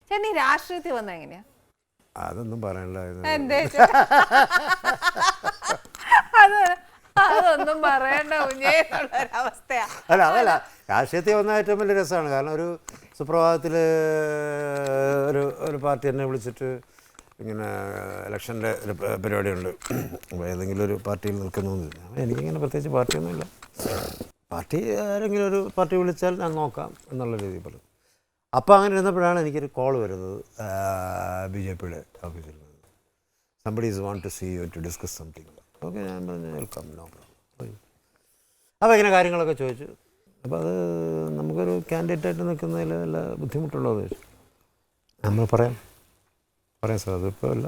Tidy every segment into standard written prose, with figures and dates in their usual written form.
ചേട്ടൻ ഈ രാഷ്ട്രീയത്തിൽ വന്ന എങ്ങനെയാ? അതൊന്നും പറയണ്ടായിരുന്നു. അതൊന്നും പറയണ്ട അവസ്ഥയാ. അല്ല അതല്ല, രാഷ്ട്രീയത്തിൽ വന്ന ഏറ്റവും വലിയ രസമാണ്. കാരണം ഒരു സുപ്രഭാതത്തിൽ ഒരു പാർട്ടി എന്നെ വിളിച്ചിട്ട് ഇങ്ങനെ ഇലക്ഷൻ്റെ ഒരു പരിപാടിയുണ്ട്, അപ്പോൾ ഏതെങ്കിലും ഒരു പാർട്ടിയിൽ നിൽക്കുന്നു. എനിക്കിങ്ങനെ പ്രത്യേകിച്ച് പാർട്ടിയൊന്നുമില്ല. പാർട്ടി ആരെങ്കിലും ഒരു പാർട്ടി വിളിച്ചാൽ ഞാൻ നോക്കാം എന്നുള്ള രീതിയിൽ പറഞ്ഞു. അപ്പോൾ അങ്ങനെ ഇരുന്നപ്പോഴാണ് എനിക്കൊരു കോൾ വരുന്നത് BJPയുടെ ഓഫീസിൽ നിന്ന്. Somebody is want to see you to discuss something. Okay, ഞാൻ പറഞ്ഞു വെൽക്കം, നോ പ്രോബ്ലം. അപ്പോൾ ഇങ്ങനെ കാര്യങ്ങളൊക്കെ ചോദിച്ചു. അപ്പോൾ അത് നമുക്കൊരു കാൻഡിഡേറ്റായിട്ട് നിൽക്കുന്നതിൽ വല്ല ബുദ്ധിമുട്ടുണ്ടോ എന്ന് ചോദിച്ചു. നമ്മൾ പറയാം സാർ, അതിപ്പോൾ അല്ല,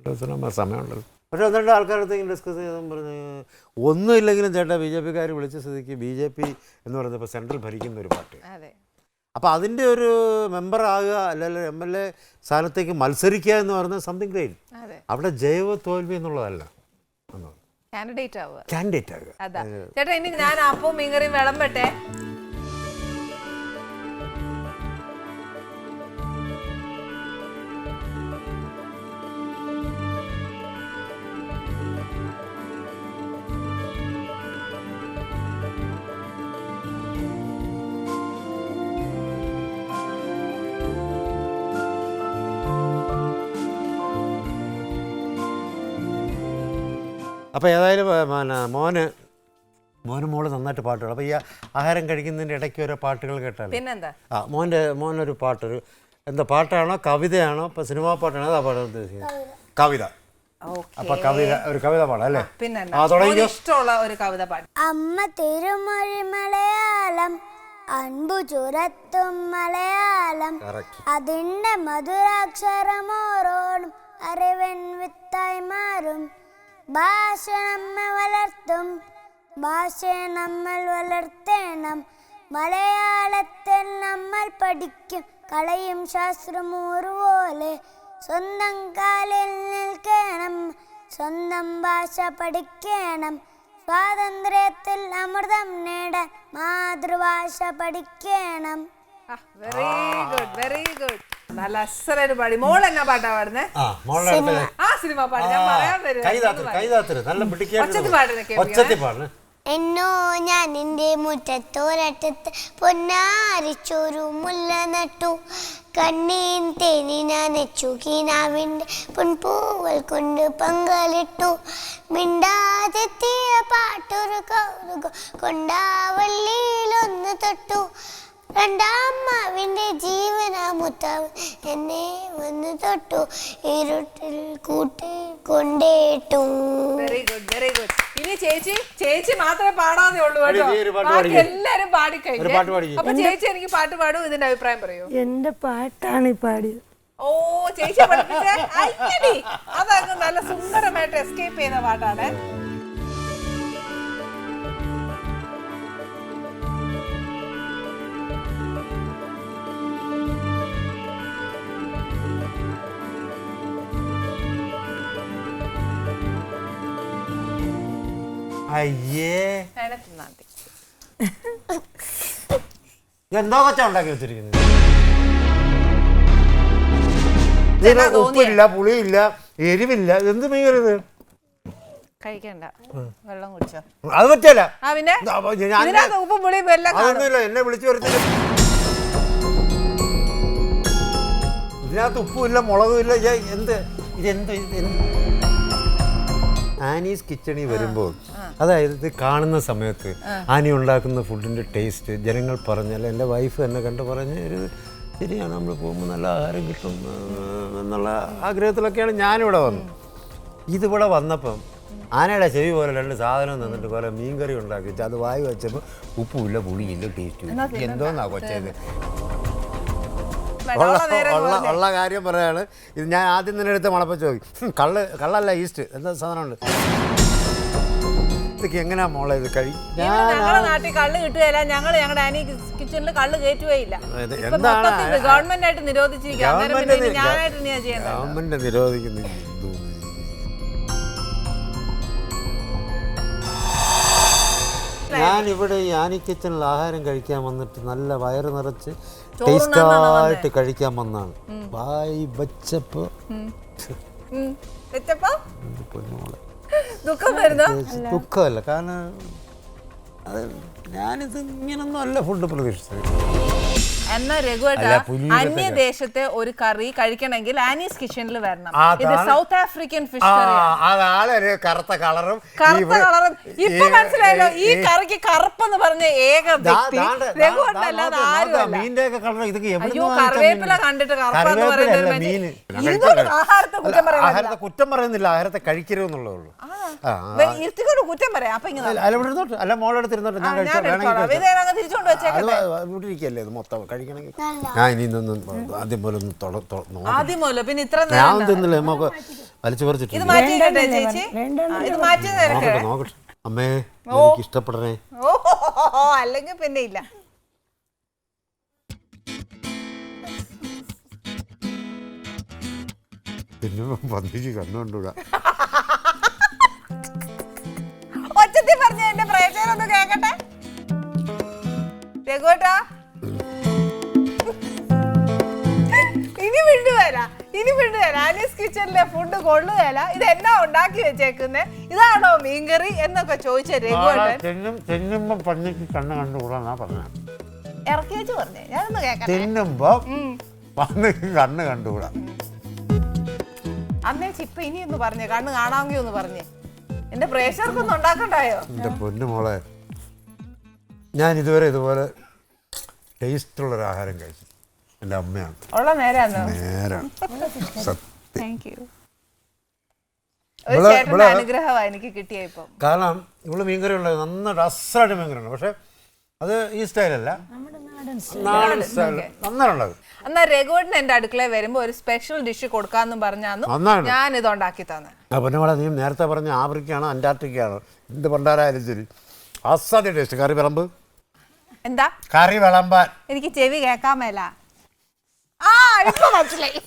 2 ദിവസം സമയമുണ്ടല്ലോ. പക്ഷേ 1-2 ആൾക്കാരടുത്തേക്കും ഡിസ്കസ് ചെയ്തെന്ന് പറഞ്ഞ് ഒന്നുമില്ലെങ്കിലും ചേട്ടാ BJPക്കാർ വിളിച്ച സ്ഥിതിക്ക് BJP എന്ന് പറയുന്നത് ഇപ്പോൾ സെൻട്രൽ ഭരിക്കുന്ന ഒരു പാർട്ടി. അപ്പോൾ അതിൻ്റെ ഒരു മെമ്പർ ആകുക അല്ലെങ്കിൽ MLA സ്ഥാനത്തേക്ക് മത്സരിക്കുക എന്ന് പറയുന്നത് സംതിങ് ഗ്രേറ്റ്. അവിടെ ജൈവ തോൽവി എന്നുള്ളതല്ല, കാൻഡിഡേറ്റ് ആവുക. ചേട്ടാ ഇനി ഞാൻ അപ്പവും മീൻകറിയും വിളമ്പട്ടെ. അപ്പോൾ ഏതായാലും മോള് നന്നായിട്ട് പാട്ടുകൾ. അപ്പോൾ ഈ ആഹാരം കഴിക്കുന്നതിൻ്റെ ഇടയ്ക്ക് ഓരോ പാട്ടുകൾ കേട്ടാൽ മോനൊരു പാട്ടൊരു എന്താ പാട്ടാണോ കവിതയാണോ? ഇപ്പോൾ സിനിമാ പാട്ടാണോ? അതാ പാടാൻ ഉദ്ദേശിക്കുന്നത്. കവിത. അപ്പോൾ ഒരു കവിത പാടാം അല്ലേ? ഇഷ്ടമുള്ള ഒരു കവിത പാട്ട്. അമ്മ തിരുമൊഴി മലയാളം, അൻപു ചുരത്തും മലയാളം, അതിൻ്റെ മധുരാക്ഷരമോരോടും അറിവൻ വിത്തായി മാറും. ഭാഷ നമ്മെ വളർത്തും, ഭാഷയെ നമ്മൾ വളർത്തേണം. മലയാളത്തിൽ നമ്മൾ പഠിക്കും, കളയും ശാസ്ത്രമൂറുപോലെ. സ്വന്തം കാലിൽ നിൽക്കണം, സ്വന്തം ഭാഷ പഠിക്കണം. സ്വാതന്ത്ര്യത്തിൽ അമൃതം നേടാൻ മാതൃഭാഷ പഠിക്കണം. Very good, very good. നല്ല അസലായിട്ട് പാടി. മോൾ എന്നാ പാട്ടാ പാടുന്നേ? സിനിമ പാട്ട്. ഞാൻ പറയാൻ വരും. എന്നോ ഞാൻ എൻ്റെ മുറ്റത്തോരറ്റത്ത് പൊന്നാരിച്ചൊരു മുല്ല നട്ടു. കണ്ണീൻ തേനി നനച്ചു, കീനാവിൻ്റെ പൊൻപൂവൽ കൊണ്ട് പങ്കലിട്ടു. മിണ്ടാതെത്തിയ പാട്ടൊരു കൗതുകം കൊണ്ടാവള്ളിയിലൊന്ന് തൊട്ടു. രണ്ടാമ്മാവിൻ്റെ ജീവനാമുത്താവ് എന്നെ വന്ന് തൊട്ടു, ഇരുട്ടിൽ കൂട്ടി കൊണ്ടേട്ടു. Very good, very good. ഇനി ചേച്ചി മാത്രമേ പാടാതെ ഉള്ളൂ കേട്ടോ. എല്ലാരും പാടിക്കഴിഞ്ഞു. അപ്പൊ ചേച്ചി എനിക്ക് പാട്ട് പാടൂ, ഇതിന്റെ അഭിപ്രായം പറയൂ. എന്റെ പാട്ടാണ് ഈ പാടിയത്. ഓ, ചേച്ചി പഠിപ്പിച്ചേ. അതങ്ങ് നല്ല സുന്ദരമായിട്ട് എസ്കേപ്പ് ചെയ്ത പാട്ടാണ്. എന്തോ കൊച്ചാ ഉണ്ടാക്കി വെച്ചിരിക്കുന്നത്. ഉപ്പില്ല, പുളിയില്ല, എരിവില്ല. എന്ത് മീകരുത് കഴിക്കണ്ട, വെള്ളം കുടിച്ചോ. അത് പറ്റില്ല. അതൊന്നുമില്ല, എന്നെ വിളിച്ചു വരുത്തില്ല. ഇതിനകത്ത് ഉപ്പുമില്ല, മുളകുമില്ല. ഇതെന്ത് ആനീസ് കിച്ചണിൽ വരുമ്പോൾ, അതായത് ഇത് കാണുന്ന സമയത്ത് ആനി ഉണ്ടാക്കുന്ന ഫുഡിൻ്റെ ടേസ്റ്റ് ജനങ്ങൾ പറഞ്ഞാൽ എൻ്റെ വൈഫ് എന്നെ കണ്ട് പറഞ്ഞ് ശരിയാണ്, നമ്മൾ പോകുമ്പോൾ നല്ല ആഹാരം കിട്ടും എന്നുള്ള ആഗ്രഹത്തിലൊക്കെയാണ് ഞാനിവിടെ വന്നത്. ഇതിവിടെ വന്നപ്പം ആനയുടെ ചെവി പോലെ 2 സാധനം തന്നിട്ട് പോലെ മീൻകറി ഉണ്ടാക്കി അത് വായി വെച്ചപ്പോൾ ഉപ്പുമില്ല, പുളിയില്ല, ടേസ്റ്റും. എന്തോന്നാ കൊച്ചത് ഉള്ള കാര്യം പറയാണ്. ഇത് ഞാൻ ആദ്യം തന്നെ എടുത്ത് മണപ്പിച്ച് നോക്കി. കള്ളല്ല, ഈസ്റ്റ് എന്താ സാധനമുണ്ട്. ഇതൊക്കെ എങ്ങനെയാ മോളെ ഇത് ഞങ്ങളുടെ നാട്ടിൽ കള്ള് കിട്ടുകയില്ല. ഞങ്ങളുടെ ആനി കിച്ചണിൽ കള്ള് കയറ്റുകയില്ല. ഗവൺമെന്റ് ആയിട്ട് നിരോധിച്ചിരിക്കുക. ഗവൺമെന്റ് നിരോധിക്കുന്നു. ഞാനിവിടെ ഈ ആനി കിച്ചണിൽ ആഹാരം കഴിക്കാൻ വന്നിട്ട് നല്ല വയറ് നിറച്ച് ടേസ്റ്റായിട്ട് കഴിക്കാൻ വന്നാണ്. വായി വെച്ചപ്പോ ദുഃഖമല്ല. കാരണം അത് ഞാനിത് ഇങ്ങനൊന്നും അല്ല ഫുഡ് പ്രതീക്ഷിച്ചത്. എന്നാ രഘുവേട്ട, അന്യദേശത്തെ ഒരു കറി കഴിക്കണമെങ്കിൽ ആനീസ് കിച്ചണിൽ വരണം. ഇത് സൗത്ത് ആഫ്രിക്കൻ ഫിഷ് കറി. കറുത്ത കളറും ഇപ്പൊ മനസ്സിലായല്ലോ. ഈ കറിക്ക് കറുപ്പെന്ന് പറഞ്ഞ ഏക വ്യക്തി രഘുവേട്ടൻ അല്ലാതെ ആരും. അയ്യോ, കറിവേപ്പില കണ്ടിട്ട് കറുപ്പെന്ന് പറയുന്നത് ആഹാരത്തെ കുറ്റം പറയുന്നില്ല, ആഹാരത്തെ കഴിക്കരുതെന്നുള്ളൂ. ഇരുത്തിക്കൊണ്ട് കുറ്റം പറയാം. അപ്പൊ അല്ല, മോളെടുത്തിരുന്നോട്ടെ, ഞാൻ തിരിച്ചോണ്ട് വെച്ചേക്കല്ലേ. ഇത് മൊത്തം ഞാൻ ഇനി ആദ്യം പോലെ ആദ്യം പോലെ പിന്നെ ഇത്ര ഞാൻ തിന്നില്ല. നമുക്ക് വലിച്ചു പറിച്ചിട്ട് ഇത് മാറ്റിയിട്ടെ ചേച്ചി, ഇത് മാറ്റി നോക്കട്ടെ. അമ്മേ, എനിക്ക് ഇഷ്ടപ്പെടണേ. ഓ, അല്ലെങ്കിൽ പിന്നെ ഇല്ല. പിന്നെ പന്തിക്ക് കണ്ണുകൊണ്ടുകൂടാ. ഒച്ചത്തിൽ പറഞ്ഞ എന്റെ പ്രേക്ഷകരൊന്ന് കേക്കട്ടെ. രഘുവേട്ടാ, ഇനി വിടുകയല്ല. Annie's കിച്ചണിലെ food കൊള്ളുകയല്ല. ഇത് എന്നാ ഉണ്ടാക്കി വെച്ചേക്കുന്നേ, ഇതാണോ മീൻകറി എന്നൊക്കെ ചോദിച്ച രഘുവേട്ടൻ തിന്നുമ്പോ പന്നിക്ക് കണ്ണ് കണ്ടുകൂടാന്നാ പറഞ്ഞ. ഇറക്കി വെച്ച് പറഞ്ഞേ, ഞാനൊന്ന് കേക്കട്ടെ. തിന്നുമ്പോ പന്നിക്ക് കണ്ണ് കണ്ടുകൂടാ. അന്നേ ചിപ്പ ഇനി ഒന്ന് പറഞ്ഞേ, കണ്ണ് കാണാമെങ്കിൽ ഒന്ന് പറഞ്ഞേ. എന്റെ പ്രേക്ഷകർക്കൊന്നും ഉണ്ടാക്കണ്ടായോ? എന്റെ പൊന്നു മോളെ, ഞാൻ ഇതുവരെ ഇതുപോലെ ടേസ്റ്റുള്ളൊരു ആഹാരം കഴിച്ചു. എൻ്റെ അമ്മയാണ് ഉള്ള നേരാണ്. അനുഗ്രഹമാണ് എനിക്ക് കിട്ടിയ. ഇപ്പം കാരണം ഇവള് മീൻകറി ഉള്ളത് നന്നായിട്ട് അസലായിട്ട് മീൻകറിയാണ്. പക്ഷെ അത് ഈ സ്റ്റൈലല്ല, നാടൻ സ്റ്റൈൽ നന്നായിട്ടുണ്ടാകും. എന്നാ രഘുവേട്ടൻ എന്റെ അടുക്കളയിൽ വരുമ്പോ ഒരു സ്പെഷ്യൽ ഡിഷ് കൊടുക്കാന്ന് പറഞ്ഞാന്ന് ഞാൻ ഇത് ഉണ്ടാക്കി തന്നെ. പൊന്നുമോളെ, നീ നേരത്തെ പറഞ്ഞ ആഫ്രിക്കയാണോ അന്റാർട്ടിക്കയാണോ എന്ത് പണ്ടാരായാലും ശരി, അസാധ്യ ടേസ്റ്റ്. കറി വിളമ്പ്. എന്താ കറി വിളമ്പാൻ? എനിക്ക് ചെവി കേക്കാൻ മേല. മനസ്സിലായി.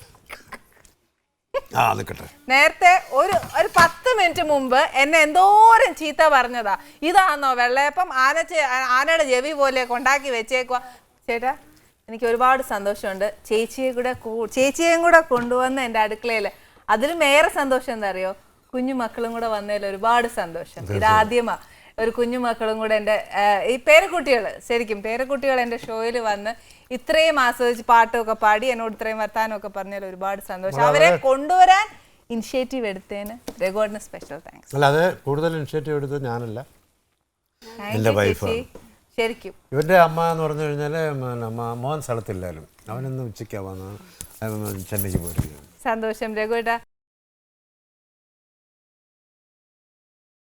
നേരത്തെ ഒരു 10 മിനിറ്റ് മുമ്പ് എന്നെ എന്തോരം ചീത്ത പറഞ്ഞതാ. ഇതാണോ വെള്ളയപ്പം, ആനയുടെ ചെവി പോലെ കൊണ്ടാക്കി വെച്ചേക്കുക. ചേട്ടാ, എനിക്ക് ഒരുപാട് സന്തോഷമുണ്ട്. ചേച്ചിയെയും കൂടെ കൊണ്ടുവന്ന് എൻ്റെ അടുക്കളയിൽ. അതിലും ഏറെ സന്തോഷം എന്താ അറിയോ, കുഞ്ഞു മക്കളും കൂടെ വന്നതിൽ ഒരുപാട് സന്തോഷം. ഇതാദ്യമാ ഒരു കുഞ്ഞു മക്കളും കൂടെ എൻ്റെ ഈ പേരക്കുട്ടികൾ എൻ്റെ ഷോയിൽ വന്ന് ഇത്രയും ആസ്വദിച്ച് പാട്ടൊക്കെ പാടി എന്നോട് ഇത്രയും വർത്താനമൊക്കെ പറഞ്ഞാൽ ഒരുപാട് സന്തോഷം. അവരെ കൊണ്ടുവരാൻ ഇനിഷ്യേറ്റീവ് എടുത്തതിന് രഘുവേട്ടന് സ്പെഷ്യൽ താങ്ക്സ്. അല്ലാതെ കൂടുതൽ ഇനിഷ്യേറ്റീവ് എടുത്തത് ഞാനല്ല, എൻ്റെ വൈഫാണ്. ശരിക്കും ഇവൻ്റെ അമ്മ എന്ന് പറഞ്ഞു കഴിഞ്ഞാൽ മോൻ സ്ഥലത്തില്ലാലും അവനൊന്ന് ഉച്ചയ്ക്കാവാന്ന് ചെന്നൈക്ക് പോയിരിക്കും. സന്തോഷം രഘുവേട്ട.